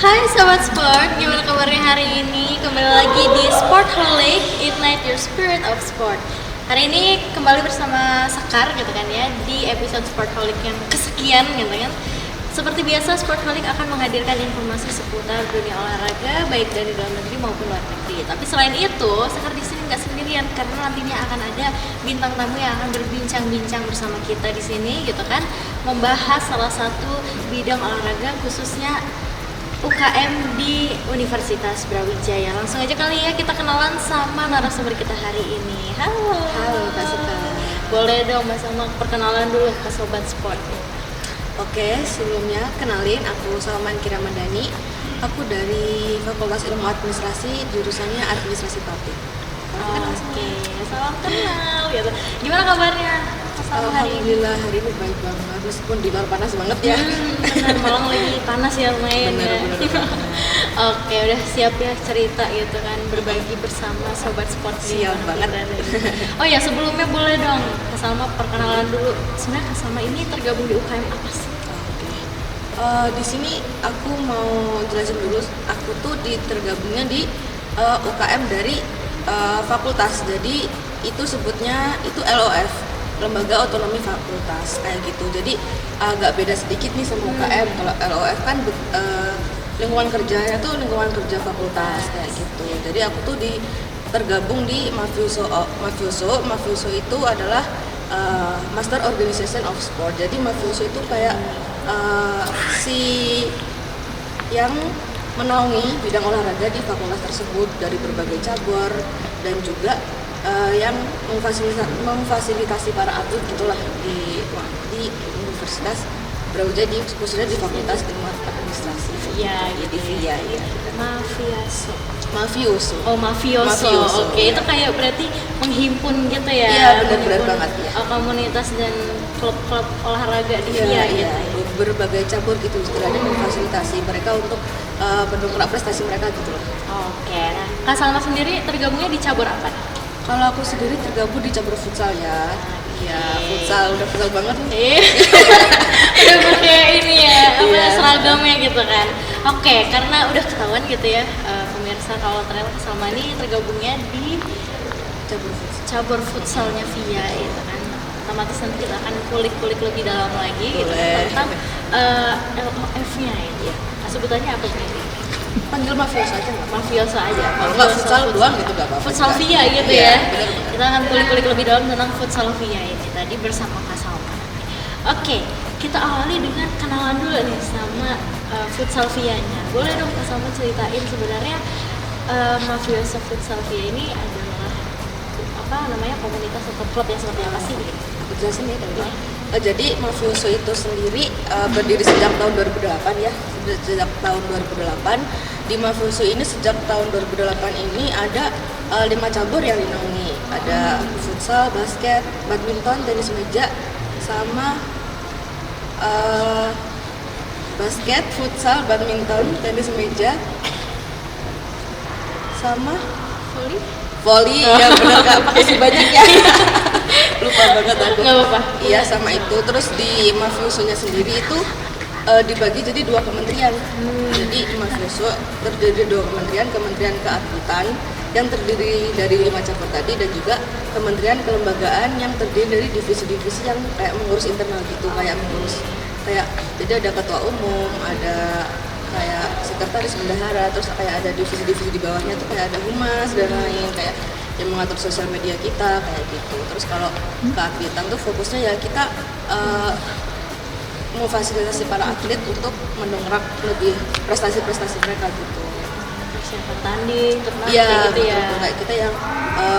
Hai Sobat Sport, gimana kabarnya hari ini? Kembali lagi di Sportholic, Ignite Your Spirit of Sport. Hari ini kembali bersama Sekar gitu kan ya, di episode Sportholic yang kesekian gitu kan. Seperti biasa, Sportholic akan menghadirkan informasi seputar dunia olahraga baik dari dalam negeri maupun luar negeri. Tapi selain itu, Sekar di sini nggak sendirian karena nantinya akan ada bintang tamu yang akan berbincang-bincang bersama kita di sini gitu kan, membahas salah satu bidang olahraga khususnya UKM di Universitas Brawijaya. Langsung aja kali ya kita kenalan sama narasumber kita hari ini. Halo. Halo Kak Sekar. Boleh dong Mbak Salma perkenalan dulu ke Sobat Sport. Oke, sebelumnya kenalin aku Salman Kiramandani. Aku dari Fakultas Ilmu Administrasi, jurusannya Administrasi Publik. Oke, salam kenal gitu. Gimana kabarnya? Mas Salma hari ini? Alhamdulillah hari ini baik banget, meskipun di luar panas banget ya. Benar, Malang lagi panas ya lumayan ya. Benar. Oke, udah siap ya cerita gitu kan, berbagi bersama Sobat Sport. Siap banget. Oh ya, sebelumnya boleh dong Kak Salma perkenalan dulu. Sebenarnya Kak Salma ini tergabung di UKM apa sih? Di sini aku mau jelasin dulu, aku tuh tergabungnya di UKM dari fakultas. Jadi itu sebutnya itu LOF, Lembaga Otonomi Fakultas kayak gitu. Jadi agak beda sedikit nih sama UKM. Kalau LOF kan lingkungan kerjanya tuh lingkungan kerja fakultas kayak gitu. Jadi aku tuh tergabung di Mafioso. Mafioso itu adalah Master Organization of Sport. Jadi Mafioso itu kayak si yang menaungi bidang olahraga di fakultas tersebut dari berbagai cabur dan juga yang memfasilitasi para atlet gitulah di Universitas Brawijaya, khususnya di Fakultas Ilmu Administrasi. Ya, gitu ya. Mafioso. Oh, Mafioso. Oke, itu kayak berarti menghimpun gitu ya. Iya, benar banget ya. Komunitas dan klub-klub olahraga di VIA gitu. Berbagai cabur gitu istilahnya, memfasilitasi mereka untuk mendongkrak prestasi mereka gitu loh. Oke. Nah, Kak Salma sendiri tergabungnya di cabur apa? Kalau aku sendiri tergabung di cabur futsal ya. Iya, futsal udah futsal banget nih. Udah pakai ini ya, Iya. seragamnya gitu kan. Oke, karena udah ketahuan gitu ya, pemirsa kalau ternyata Kak Salma ini tergabungnya di cabur futsalnya VIA gitu kan. Otomatis nanti kita akan kulik-kulik lebih dalam lagi gitu kan, tentang LOF-nya ya. Nah, sebutannya apa ini? Panggil mafioso aja nggak? Mafioso aja. Kalau nggak futsal doang gitu nggak apa-apa. Futsal VIA gitu Iya, ya. benar. Kita akan kulik-kulik lebih dalam tentang futsal VIA ini tadi bersama Kak Salma. Oke, kita awali dengan kenalan dulu nih sama futsal VIA-nya. Boleh dong Kak Salma ceritain sebenarnya Mafioso Futsal VIA ini adalah apa namanya, komunitas atau klub yang seperti apa sih? Aku jelasin ya tadi. Jadi Mafioso itu sendiri berdiri sejak tahun 2008 ya. Sejak tahun 2008 di Mafioso ini, sejak tahun 2008 ini ada 5 cabur yang dinaungi. Ada futsal, basket, badminton, tenis meja, sama basket, futsal, badminton, tenis meja, sama volley. Ya benar Kak, makasih banyak ya. Lupa banget aku. Nggak apa-apa. Iya, sama itu. Terus di Mafioso-nya sendiri itu dibagi jadi 2 kementerian. Jadi Mafioso terdiri dari 2 kementerian, Kementerian Keatletan yang terdiri dari 5 cabur tadi, dan juga Kementerian Kelembagaan yang terdiri dari divisi-divisi yang kayak mengurus internal gitu, kayak mengurus jadi ada ketua umum, ada kayak sekretaris bendahara, terus kayak ada divisi-divisi di bawahnya tuh kayak ada humas dan lain, kayak yang mengatur sosial media kita kayak gitu. Terus kalau keatletan tuh fokusnya ya kita memfasilitasi para atlet untuk mendongkrak lebih prestasi-prestasi mereka gitu. Persiapan tanding, turnamen Iya, gitu ya. betul. Kayak kita yang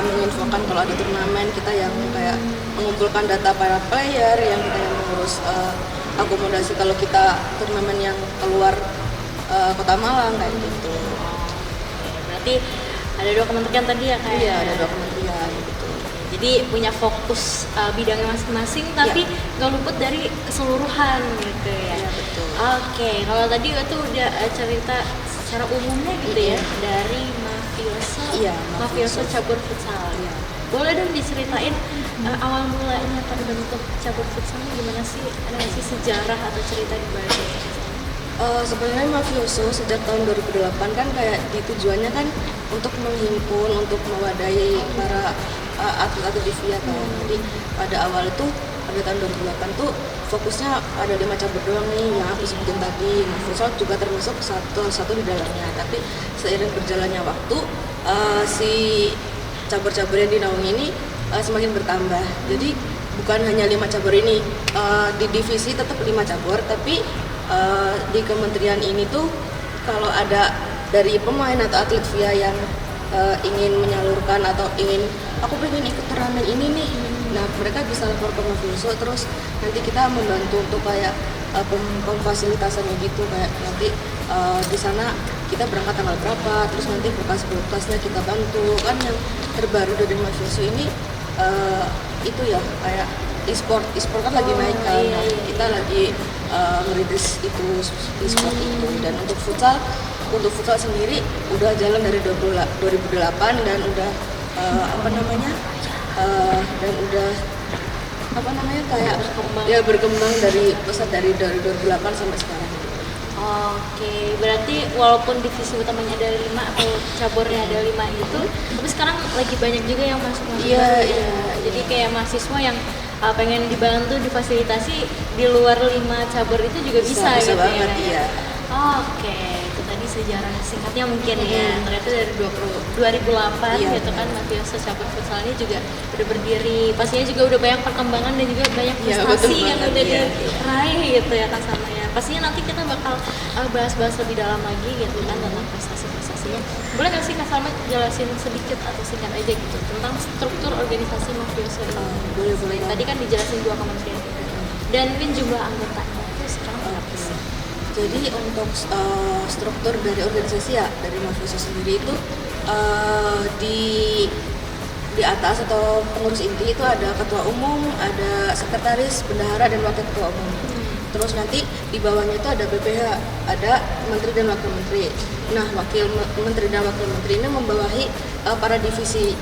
menginfokan kalau ada turnamen, kita yang kayak mengumpulkan data para player, yang kita yang mengurus akomodasi kalau kita turnamen yang keluar Kota Malang kayak gitu. Berarti ada 2 kementerian tadi ya kayak. Iya, ada 2 kementerian gitu. Jadi punya fokus bidangnya masing-masing, tapi nggak luput dari keseluruhan gitu ya. Iya, betul. Oke, kalau tadi itu udah cerita secara umumnya gitu ya, dari Mafioso, Iya, Mafioso Mafioso. cabur futsal. Iya. Boleh dong diceritain awal mulanya pada bentuk cabur futsalnya gimana sih? Ada nggak sih sejarah atau cerita di balik? Sebenarnya Mafioso sejak tahun 2008 kan kayak tujuannya kan untuk menghimpun, untuk mewadahi para atlet-atlet di VIA kan. Jadi pada awal itu pada tahun 2008 tuh fokusnya ada 5 cabur doang nih yang aku sebutin tadi. Nah, futsal juga termasuk satu di dalamnya. Tapi seiring berjalannya waktu si cabur-cabur yang dinaungi ini semakin bertambah. Jadi bukan hanya 5 cabur ini, di divisi tetap 5 cabur, tapi di kementerian ini tuh kalau ada dari pemain atau atlet VIA yang ingin menyalurkan atau ingin aku pengen ikut turnamen ini nih, nah mereka bisa lapor ke Mafioso, terus nanti kita membantu untuk kayak pemfasilitasannya gitu, kayak nanti di sana kita berangkat tanggal berapa, terus nanti berkas-berkasnya kita bantu. Kan yang terbaru dari Mafioso ini itu ya kayak e-sport kan lagi naik kan. Iya, iya. Kita lagi merilis itu e-sport itu. Dan untuk futsal sendiri udah jalan dari 2008 dan udah dan udah kayak berkembang dari 2008 sampai sekarang. Oke, berarti walaupun divisi utamanya ada 5 atau caburnya ada 5 itu, tapi sekarang lagi banyak juga yang masuk. Iya. Jadi kayak mahasiswa yang pengen dibantu, difasilitasi di luar 5 cabur itu juga bisa gitu banget, ya. iya. Oke, itu tadi sejarah singkatnya mungkin ya. Ternyata dari 2008 Iya, gitu kan Mafioso cabur futsal ini juga udah berdiri. Pastinya juga udah banyak perkembangan dan juga banyak Iya, prestasi betul yang banget, udah iya. diraih gitu ya Kak Salma ya. Pastinya nanti kita bakal bahas-bahas lebih dalam lagi gitu kan tentang prestasi-prestasinya. Boleh nggak sih Kak Salma jelasin sedikit atau singkat aja gitu tentang struktur organisasi Mafioso ini? Boleh. Tadi kan dijelasin 2 kementerian itu. Dan mungkin jumlah anggotanya itu sekarang berapa sih? Jadi untuk struktur dari organisasi ya dari Mafioso sendiri itu di atas atau pengurus inti itu ada ketua umum, ada sekretaris, bendahara dan wakil ketua umum. Terus nanti di bawahnya itu ada BPH, ada menteri dan wakil menteri. Nah, menteri dan wakil menteri ini membawahi para divisi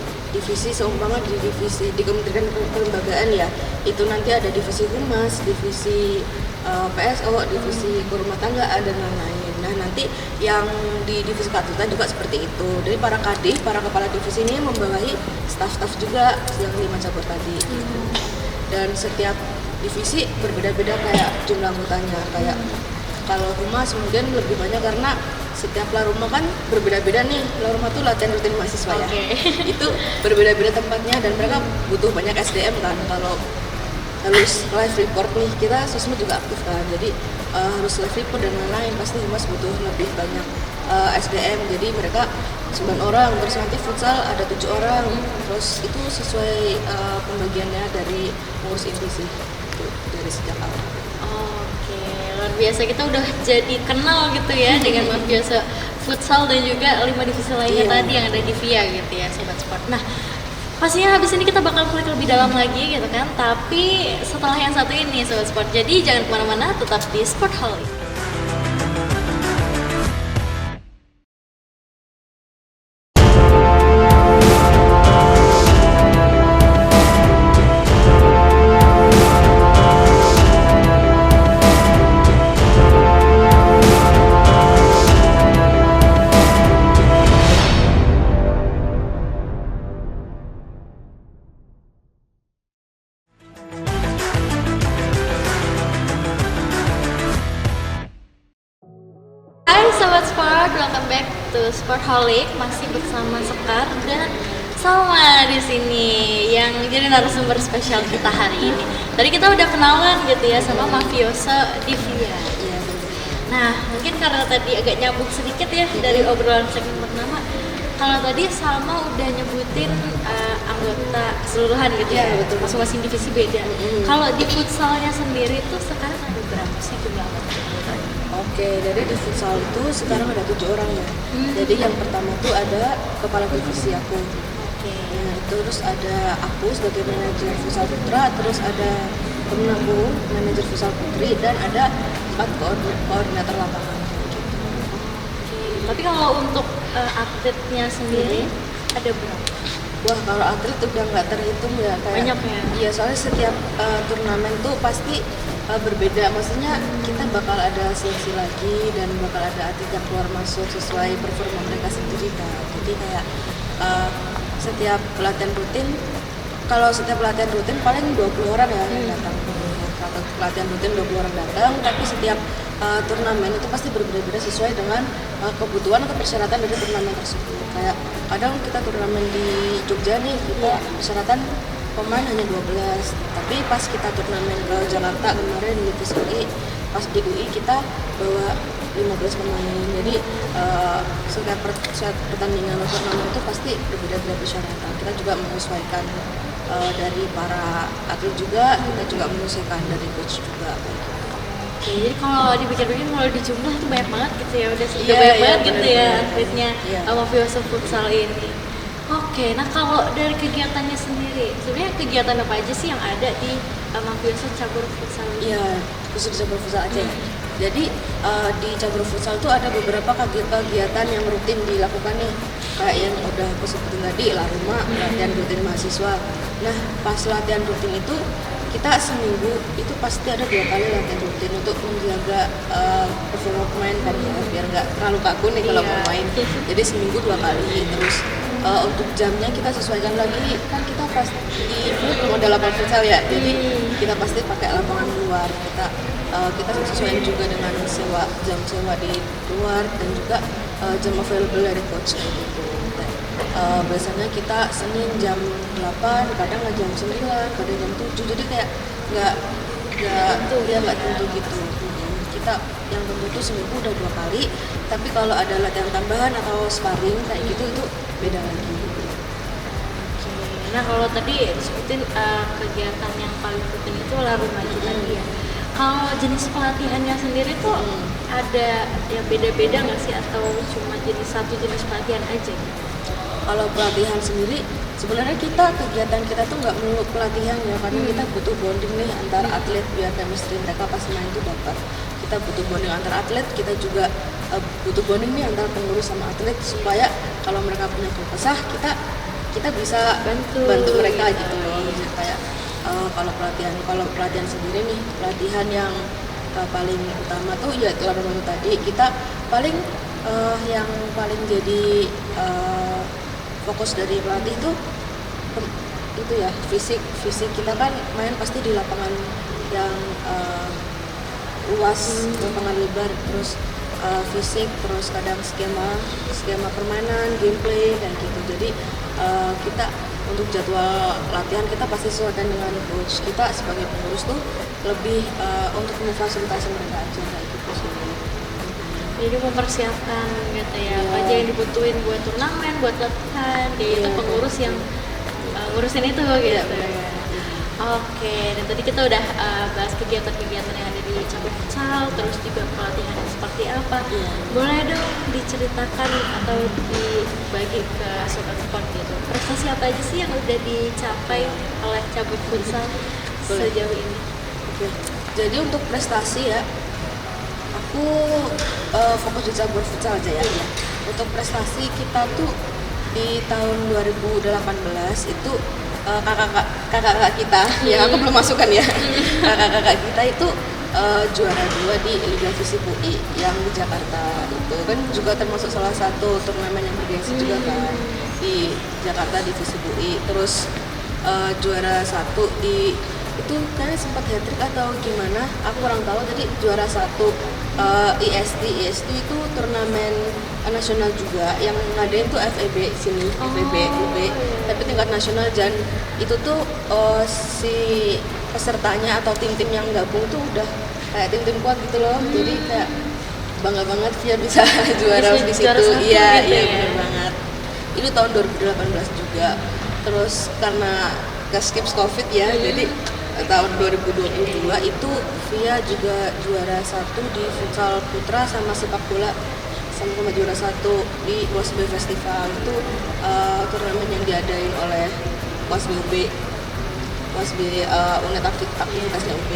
seumpama di kementerian kelembagaan ya. Itu nanti ada divisi humas, divisi PSO, divisi rumah tanggaan dan lain-lain. Nah, nanti yang di divisi keatletan juga seperti itu. Jadi para kadif, para kepala divisi ini membawahi staf-staf juga yang 5 cabur tadi. Dan setiap divisi berbeda-beda kayak jumlah anggotanya. Kayak kalau humas mungkin lebih banyak karena setiap laruma kan berbeda-beda nih. Laruma tuh latihan rutin mahasiswa ya. Itu berbeda-beda tempatnya dan mereka butuh banyak SDM kan. Kalau harus live report nih, kita sosmed juga aktif kan, jadi harus live report dan lain-lain, pasti humas butuh lebih banyak SDM. Jadi mereka 9 orang, terus nanti futsal ada 7 orang, terus itu sesuai pembagiannya dari pengurus inti sih, itu dari sejak awal. Oke, luar biasa, kita udah jadi kenal gitu ya dengan Mafioso futsal dan juga 5 divisi lainnya tadi yang ada di VIA gitu ya Sobat Sport. Nah, pastinya habis ini kita bakal kulik lebih dalam lagi gitu kan, tapi setelah yang satu ini Sobat Sport. Jadi jangan kemana-mana, tetap di Sportholic. Sobat Sport, welcome back to Sportholic. Masih bersama Sekar dan Salma di sini yang jadi narasumber spesial kita hari ini. Tadi kita udah kenalan gitu ya sama Mafioso di VIA. Iya. Nah, mungkin karena tadi agak nyambung sedikit ya dari obrolan segmen pertama. Kalau tadi Salma udah nyebutin anggota keseluruhan gitu ya, betul. Masing-masing divisi beda. Kalau di futsalnya sendiri tuh sekarang ada berapa sih jumlah anggotanya? Oke, dari di futsal itu sekarang ada 7 orang ya. Jadi yang pertama tuh ada kepala divisi aku. Nah, terus ada aku sebagai manajer futsal putra, terus ada temen aku manajer futsal putri, dan ada 4 koordinator lapangan. Tapi kalau untuk atletnya sendiri ada berapa? Wah, kalau atlet udah nggak terhitung ya, kayak Banyak ya? Iya, soalnya setiap turnamen tuh pasti berbeda, maksudnya kita bakal ada seleksi lagi dan bakal ada atlet yang keluar masuk sesuai performa mereka sendiri kan. Jadi kayak uh, setiap pelatihan rutin, kalau setiap pelatihan rutin paling 20 orang ya yang datang. Kalau pelatihan rutin 20 orang datang, tapi setiap turnamen itu pasti berbeda-beda sesuai dengan kebutuhan atau persyaratan dari turnamen tersebut. Kayak kadang kita turnamen di Jogja nih, kita persyaratan pemain hanya 12, tapi pas kita turnamen ke Jakarta kemarin di UI, pas di UI kita bawa 15 pemain. Jadi setiap pertandingan atau turnamen itu pasti berbeda-beda persyaratan. Kita juga menyesuaikan dari para atlet juga, kita juga menyesuaikan dari coach juga. Oke, jadi kalau dipikir-pikir kalau di jumlah itu banyak banget gitu ya, udah Iya, banyak iya, banget gitu ya benar-benar. atletnya Iya. Mafioso Futsal ini. Oke, nah kalau dari kegiatannya sendiri, sebenarnya kegiatan apa aja sih yang ada di Mafioso Cabur Futsal ini? Iya, khusus di cabur futsal aja ya. Jadi di cabur futsal tuh ada beberapa kegiatan yang rutin dilakukan nih. Kayak yang udah aku sebutin tadi, Laruma, latihan rutin mahasiswa. Nah, pas latihan rutin itu kita seminggu itu pasti ada 2 kali latihan rutin untuk menjaga performa pemain kan ya, biar nggak terlalu kaku nih kalau Iya. mau main. Jadi seminggu 2 kali. Terus untuk jamnya kita sesuaikan lagi, kan kita pas di belum ada lapangan futsal ya, jadi kita pasti pakai lapangan luar. Kita sesuaikan juga dengan jam sewa di luar dan juga jam available dari coach kayak gitu. Biasanya kita Senin jam 8, kadang jam 9, kadang jam 7, jadi kayak nggak tentu gitu. Kita yang tentu itu seminggu udah 2 kali, tapi kalau ada latihan tambahan atau sparring kayak gitu itu beda lagi. Nah kalau tadi disebutin kegiatan yang paling penting itu Laruma itu tadi ya. Kalau jenis pelatihannya sendiri tuh ada yang beda-beda nggak sih atau cuma jenis satu jenis pelatihan aja gitu? Kalau pelatihan sendiri, sebenarnya kegiatan kita tuh nggak melulu pelatihan ya, karena kita butuh bonding nih antar atlet biar chemistry mereka pas main itu dapat. Kita butuh bonding antar atlet, kita juga butuh bonding nih antar pengurus sama atlet supaya kalau mereka punya keluh kesah kita bisa bantu mereka gitu loh. Jadi kayak kalau pelatihan sendiri nih, pelatihan yang paling utama tuh ya Laruma itu tadi, kita paling yang paling jadi fokus dari pelatih itu ya fisik kita kan main pasti di lapangan yang luas, lapangan lebar, terus fisik, terus kadang skema permainan, gameplay dan gitu. Jadi kita untuk jadwal latihan kita pasti sesuaikan dengan coach. Kita sebagai pengurus tuh lebih untuk memfasilitasi mereka aja kayak gitu sih. Jadi mempersiapkan gitu ya, apa aja yang dibutuhin buat turnamen, buat latihan, kayak itu pengurus yang ngurusin itu gitu. Oke, dan tadi kita udah bahas kegiatan-kegiatan yang ada di cabur futsal, terus juga pelatihan seperti apa. Boleh dong diceritakan atau dibagi ke sobat sport gitu. Prestasi apa aja sih yang udah dicapai oleh cabur futsal sejauh ini? Oke. Jadi untuk prestasi ya, aku fokus di cabur futsal aja ya. Untuk prestasi kita tuh di tahun 2018 itu kakak-kakak kita yang aku belum masukkan ya, kakak-kakak kita itu juara 2 di Liga Visip UI yang di Jakarta. Itu kan juga termasuk salah satu turnamen yang bergengsi juga kan di Jakarta di Visip UI. Terus juara 1 di itu kayaknya sempat hat-trick atau gimana, aku kurang tahu. Jadi juara 1 IST itu turnamen nasional juga, yang ngadain tuh FEB sini, FEB UB, tapi tingkat nasional. Dan itu tuh si pesertanya atau tim-tim yang gabung tuh udah kayak tim-tim kuat gitu loh. Jadi kayak bangga banget dia bisa juara di situ. Iya, gitu ya. benar banget. Itu tahun 2018 juga. Terus karena skip COVID ya, jadi tahun 2022 itu Via juga juara 1 di futsal putra sama sepak bola, sama juara 1 di WASB Festival. Itu turnamen yang diadain oleh WASB UB, WASB unit aktivitasnya UB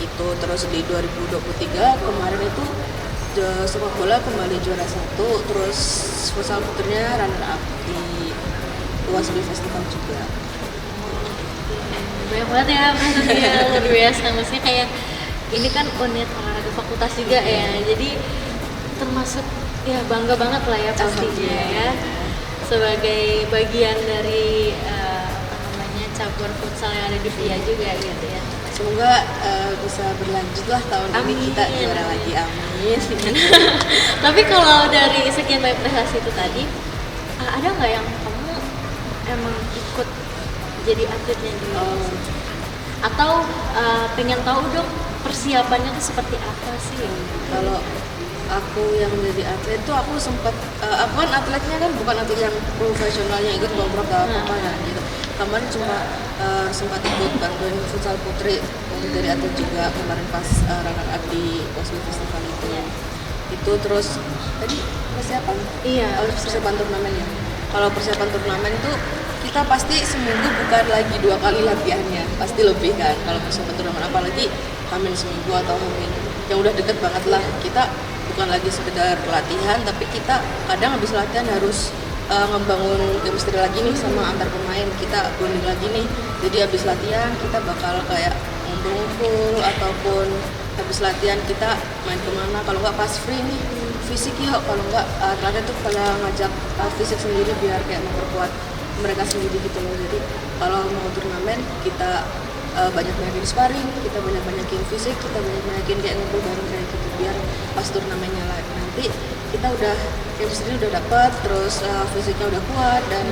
itu. Terus di 2023 kemarin itu sepak bola kembali juara 1, terus futsal putranya runner up di WASB Festival juga. Banyak banget ya prestasinya, luar biasa. Maksudnya kayak ini kan unit olahraga fakultas juga ya, jadi termasuk ya bangga banget lah ya pastinya ya sebagai bagian dari apa namanya cabur futsal yang ada di VIA juga gitu ya. Semoga bisa berlanjut lah tahun ini kita juara lagi, amin. Tapi kalau dari sekian banyak prestasi itu tadi, ada nggak yang kamu emang ikut jadi atletnya dulu? Atau pengen tahu dong persiapannya tuh seperti apa sih? Kalau aku yang menjadi atlet tuh aku sempat aku kan atletnya kan bukan atlet yang profesional yang ikut program atau apa ya gitu. Kemarin cuma sempat ikut bantuin futsal putri dari atlet juga kemarin pas runner up di Oslo Festival itu. Itu terus tadi persiapan. Iya. Persiapan turnamen ya. Kalau persiapan turnamen itu kita pasti seminggu bukan lagi 2 kali latihannya, pasti lebih kan. Kalau persiapan turnamen apalagi hamin seminggu atau hamin yang udah deket banget lah, kita bukan lagi sekedar latihan, tapi kita kadang habis latihan harus membangun chemistry lagi nih sama antar pemain, kita bonding lagi nih. Jadi habis latihan kita bakal kayak ngumpul-ngumpul, ataupun habis latihan kita main kemana, kalau nggak pas free nih fisik yuk, kalau nggak ternyata tuh pada ngajak fisik sendiri biar kayak memperkuat mereka sendiri gitu loh. Jadi kalau mau turnamen kita banyak-banyakin sparring, kita banyak-banyakin fisik, kita banyak-banyakin kayak ngumpul bareng kayak gitu biar pas turnamennya lah nanti kita udah chemistry udah dapet, terus fisiknya udah kuat dan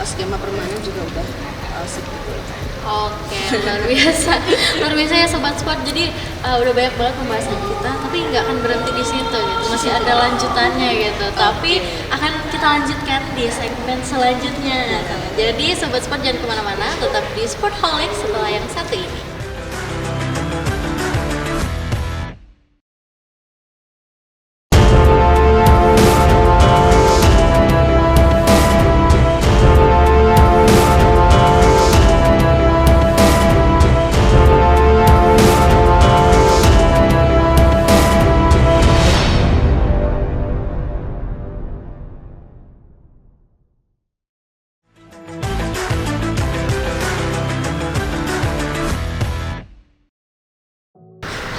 skema permainan juga udah asik gitu. Oke, luar biasa ya Sobat Sport. Jadi udah banyak banget pembahasan kita, tapi nggak akan berhenti di situ gitu. Masih ada lanjutannya gitu. Tapi akan kita lanjutkan di segmen selanjutnya. Jadi Sobat Sport jangan kemana-mana, tetap di Sportholic setelah yang satu ini.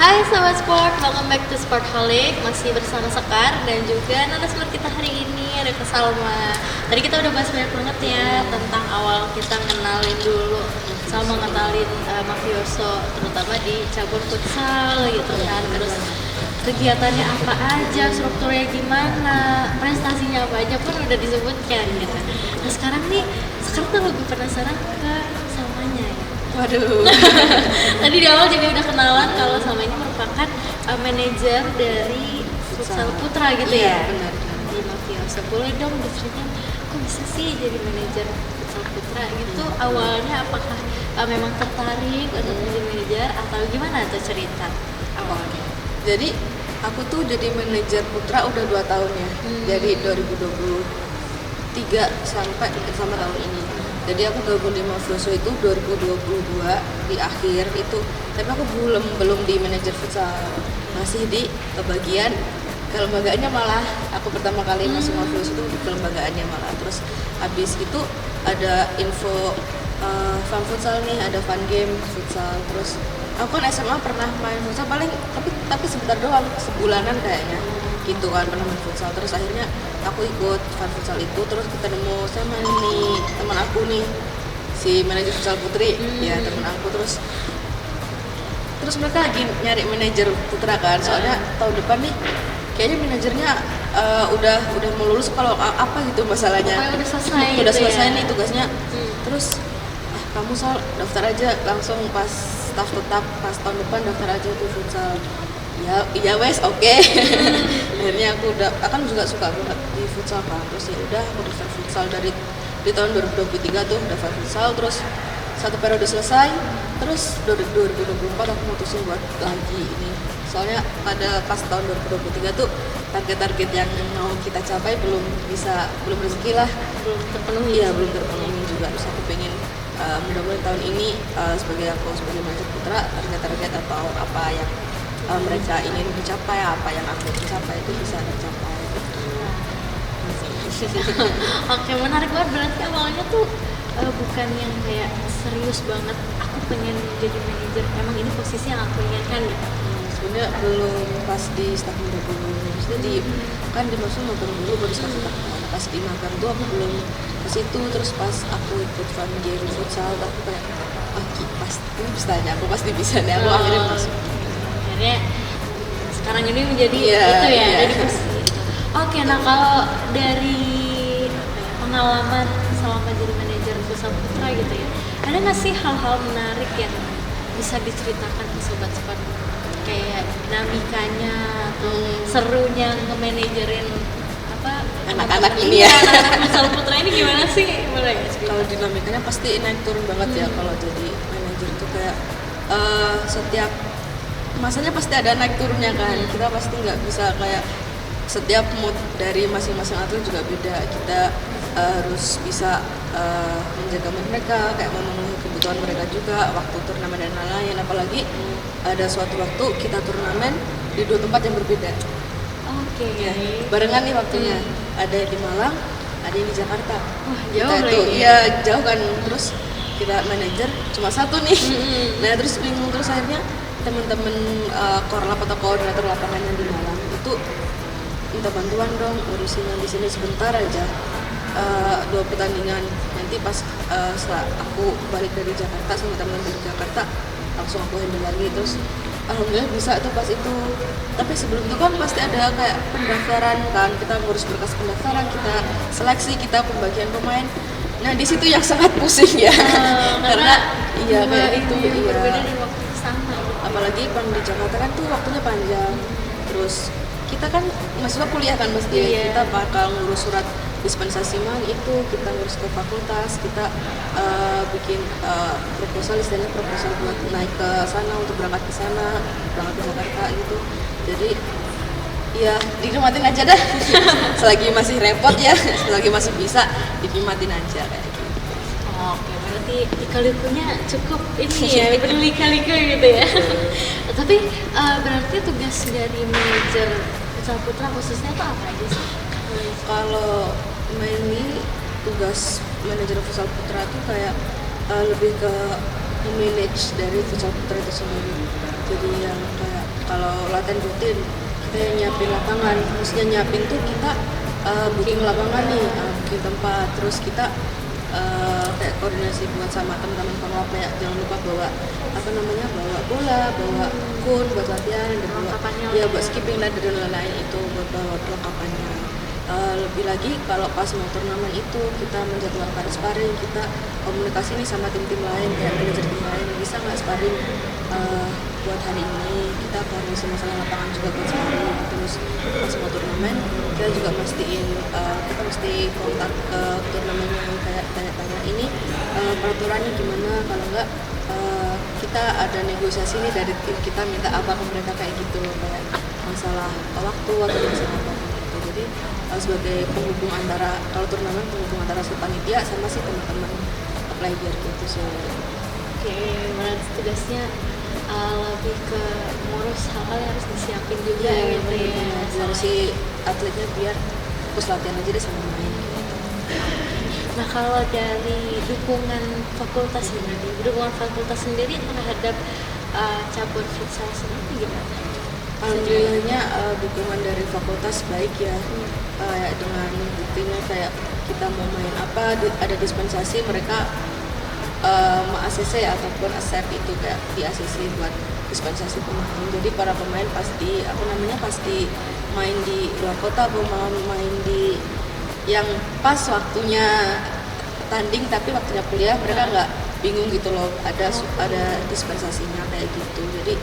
Hai Sobat Sport, welcome back to Sportholic. Masih bersama Sekar dan juga narasumber kita hari ini ada Kak Salma. Tadi kita udah bahas banyak banget ya tentang awal kita ngenalin dulu sama ngenalin Mafioso, terutama di cabur futsal gitu kan. Terus kegiatannya apa aja, strukturnya gimana, prestasinya apa aja pun udah disebutkan gitu. Nah sekarang nih, Sekar tuh lebih penasaran ke Salmanya ya. Waduh. Tadi di awal juga udah kenalan kalau Salma ini merupakan manajer dari futsal putra gitu iya, ya. Benar. Di Mafioso. Boleh dong diceritain kok bisa sih jadi manajer futsal putra gitu? Awalnya apakah memang tertarik untuk menjadi manajer atau gimana tuh cerita awalnya? Jadi aku tuh jadi manajer putra udah 2 tahun ya. Dari 2023 sampai sama tahun ini. Jadi aku gabung di Mafioso itu 2022 di akhir itu, tapi aku belum di manajer futsal, masih di bagian kelembagaannya. Malah aku pertama kali masuk Mafioso itu di kelembagaannya malah. Terus habis itu ada info fun futsal nih, ada fun game futsal. Terus aku kan SMA pernah main futsal paling tapi sebentar doang, sebulanan kayaknya gitu kan, pernah main futsal. Terus akhirnya aku ikut fun futsal itu, terus ketemu sama nih teman aku nih, si manajer futsal putri ya, teman aku. Terus mereka lagi nyari manajer putra kan, soalnya tahun depan nih kayaknya manajernya udah mau lulus kalau apa gitu masalahnya. Pokoknya udah selesai udah gitu selesai ya? Nih tugasnya. Terus kamu Sal daftar aja langsung pas staff tetap, pas tahun depan daftar aja tuh futsal. Ya wes oke. Akhirnya aku akan juga suka banget di futsal kan. Terus ya udah aku daftar futsal di tahun 2023 tuh daftar futsal. Terus satu periode selesai, terus 2024 aku mutusin buat lagi ini. Soalnya pada pas tahun 2023 tuh target-target yang mau kita capai belum rezeki lah, Belum terpenuhi. Iya belum terpenuhi juga. Terus aku pengen mudah-mudahan tahun ini sebagai manajer putra, target-target atau apa yang mereka ingin dicapai, apa yang aku capai itu bisa tercapai. Oke, menarik banget. Berarti awalnya tuh bukan yang kayak serius banget aku pengen jadi manajer, emang ini posisi yang aku inginkan gitu. sebenarnya belum pas di staff muda dulu. Maksudnya kan di Maksud magang dulu baru staff muda. Pas di magang tuh aku belum ke situ. Terus pas aku ikut Vanguard futsal aku kayak aku pasti bisa deh. Aku akhirnya masuk. Akhirnya sekarang ini menjadi Iya. jadi posisi. Oke, nah kalau dari pengalaman selama jadi manajer futsal putra gitu ya, ada nggak sih hal-hal menarik yang bisa diceritakan ke sobat sport, kayak dinamikanya atau serunya nge-manajerin Anak-anak ini ya. anak-anak futsal putra ini gimana sih? Boleh ya cerita? Kalau dinamikanya pasti naik turun banget ya kalau jadi manajer itu kayak setiap masanya pasti ada naik turunnya kan. Kita pasti nggak bisa kayak setiap mood dari masing-masing atlet juga beda. Kita harus bisa menjaga mood mereka, kayak memenuhi kebutuhan mereka juga waktu turnamen dan lain-lain. Apalagi ada suatu waktu kita turnamen di 2 tempat yang berbeda. Oke. Ya, barengan nih waktunya. Ada di Malang, ada yang di Jakarta. Wah, Kita jauh itu lagi. iya jauh kan. Terus kita manajer cuma satu nih. Nah terus bingung, terus akhirnya teman-teman korlap atau koordinator lapangan yang di Malang itu minta bantuan dong, urusin yang di sini sebentar aja. 2 pertandingan nanti pas setelah aku balik dari Jakarta sama teman-teman dari Jakarta langsung aku handle lagi. Terus alhamdulillah bisa tuh pas itu. Tapi sebelum itu kan pasti ada kayak pendaftaran kan, kita ngurus berkas pendaftaran, kita seleksi, kita pembagian pemain. Nah di situ yang sangat pusing ya. Karena iya kayak itu berbeda iya. di waktu yang sama. Apalagi kan di Jakarta kan tuh waktunya panjang. Terus kita kan mahasiswa kuliah kan mesti Iya. kita bakal ngurus surat dispensasi itu, kita ngurus ke fakultas, kita bikin proposal, istilahnya proposal buat naik ke sana, untuk berangkat ke sana, berangkat ke Jakarta gitu. Jadi ya dinikmatin aja dah. Selagi masih repot ya, selagi masih bisa dinikmatin aja kayak gitu. Oke, berarti lika-likunya cukup ini ya, berlika-lika gitu ya. Tapi berarti tugas dari manajer futsal putra khususnya tuh apa aja sih? Kalau mainly tugas manajer futsal putra itu kayak lebih ke manage dari futsal putra itu sendiri. Jadi yang kayak kalau latihan rutin kita yang nyiapin lapangan, maksudnya nyiapin tuh kita booking lapangan nih, booking tempat, terus kita kayak koordinasi buat sama teman-teman pengelola, kayak jangan lupa bawa bawa bola, bawa kun buat latihan, dan bawa ya buat skipping ladder dan lain-lain itu buat bawa perlengkapannya. Lebih lagi kalau pas mau turnamen itu kita menjadwalkan sparring, kita komunikasi nih sama tim-tim lain, kayak manajer tim lain, bisa nggak sparring buat hari ini, kita koordinasi masalah lapangan juga buat sparring. Terus pas mau turnamen kita juga mastiin kita mesti kontak ke turnamen yang kayak tanya-tanya ini peraturannya gimana, kalau nggak kita ada negosiasi nih dari tim kita minta apa ke mereka kayak gitu, kayak masalah waktu atau masalah apa gitu. Jadi sebagai penghubung antara, kalau turnamen penghubung antara si panitia sama si teman-teman player gitu sih. Oke, berarti tugasnya lebih ke ngurus hal-hal yang harus disiapin juga gitu ya. Harus si atletnya biar fokus latihan aja deh sama main gitu. Nah kalau dari dukungan fakultas sendiri terhadap cabur futsal sendiri gimana? Alhamdulillahnya dukungan dari fakultas baik ya. Dengan buktinya kayak kita mau main apa, ada dispensasi, mereka ACC ataupun accept itu kayak di ACC buat dispensasi pemain. Jadi para pemain pasti pasti main di luar kota atau mau main di yang pas waktunya tanding tapi waktunya kuliah, mereka nggak bingung gitu loh, ada dispensasinya kayak gitu. Jadi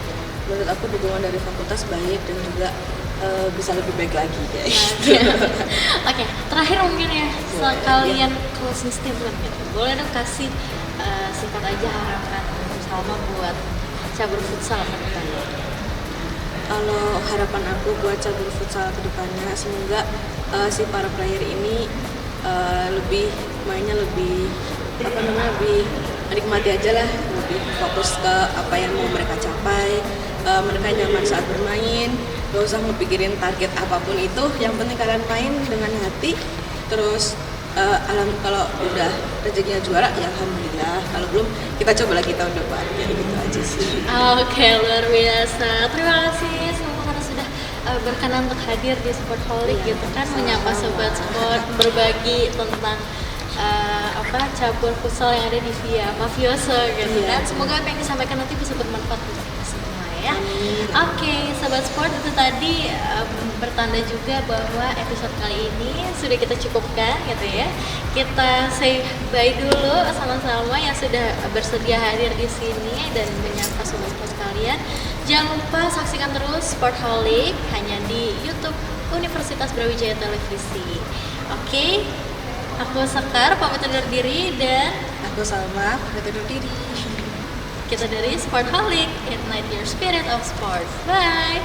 menurut aku dukungan dari fakultas baik dan juga bisa lebih baik lagi kayak gitu. Oke, terakhir mungkin ya sekalian closing statement gitu. Boleh dong kasih singkat aja harapan Salma buat cabur futsal ke depannya. Kalau harapan aku buat cabur futsal ke depannya, semoga si para player ini mainnya lebih menikmati aja lah, lebih fokus ke apa yang mau mereka capai. Mereka nyaman saat bermain, gak usah ngepikirin target apapun itu, yang penting kalian main dengan hati. Terus kalau udah rezekinya juara ya alhamdulillah, kalau belum kita coba lagi tahun depan, kayak gitu aja sih. Oke, luar biasa. Terima kasih semua karena sudah berkenan untuk hadir di Sportholic Iya, gitu kan, sama-sama. menyapa sobat sport, berbagi tentang cabur futsal yang ada di Via Mafioso gitu Iya. kan. Semoga apa yang disampaikan nanti bisa bermanfaat untuk kita semua ya. Amin. Oke, sobat sport, itu tadi bertanda juga bahwa episode kali ini sudah kita cukupkan gitu ya. Kita say bye dulu sama-sama yang sudah bersedia hadir di sini dan menyapa sobat sport sekalian. Jangan lupa saksikan terus Sportholic hanya di YouTube Universitas Brawijaya Televisi. Oke, aku Sekar pamit undur diri dan Aku Salma, pamit undur diri. kita dari Sportholic, Ignite Your Spirit of Sport. Bye!